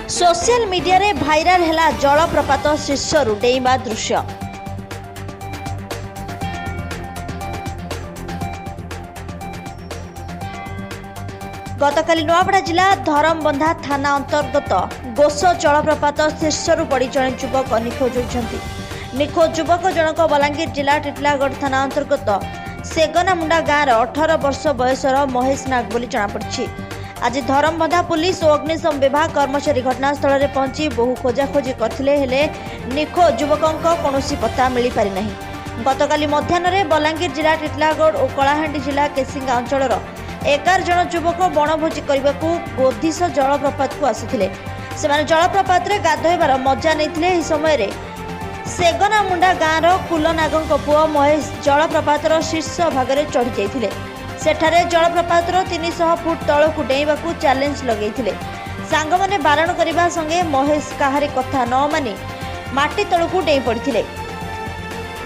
Social media रे viral हैला जलप्रपात शीर्षरू डेइबा दृश्य। गतकाली नुआपड़ा जिला धरमबंधा थाना अंतर्गत गोस जलप्रपात शीर्षरू पड़ी जड़े युवक निखोज होइछन्ति। निखोज युवक जनक बलांगीर जिला टिटलागढ़ थाना अंतर्गत सेगनामुंडा गाँव 18 वर्ष बयसर महेश नाग बोली जनापड़ी। आज धरमबंधा पुलिस और अग्निशम विभाग कर्मचारी घटनास्थल में पहुंची बहु खोजाखोजी करथिले हेले निखोज युवकों कौनसी पत्ता मिल पारि नहीं। गतकाली मध्याह्न बलांगीर जिला टिटलागढ़ और कलाहांडी जिला केसिंगा अंचल 11 जन युवक बनभोजी करने को ओडिशा जलप्रपात को आसिथिले। सेमाने जलप्रपात रे गाधोइबार मजा नैथिले। एही समय रे सेगनामुंडा गाँव कुलनागों पुओ महेश जलप्रपातर शीर्ष भागरे चढ़ी जाइथिले। सेठारे जलप्रपातर 300 फुट तलकू डेइबाकू चैलेंज लगेइथिले। सांगमाने बारण करबा संगे महेश काहारी कथा न मानि माटी तलकू डेइ पड़िथिले।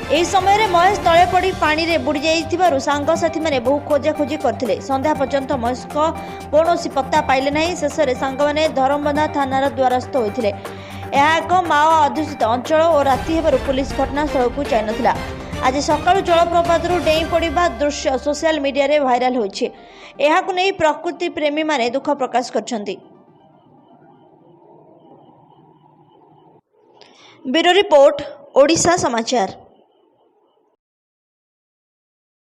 एही समय रे महेश तळे पड़ी पानी रे बुड़ी जाइथिबारु सांगसाथी माने बहु खोजाखोजी करथिले। संध्या पर्यंत महेश को कौनसी पत्ता पाइले नहीं। शेषरे सांगमाने धरमबंधा थानार द्वारस्थ होइथिले। यह एक माओ अध्युषित अंचल और राति हेबारु पुलिस घटनास्थल को जाई नथिला। आज सकाळु जलप्रपातरू डेई पड़िबा दृश्य सोशल मीडिया रे भाइराल होइछि। एहाकु नै प्रकृति प्रेमी माने दुख प्रकाश करछन्ति। ब्यूरो रिपोर्ट ओडिशा समाचार।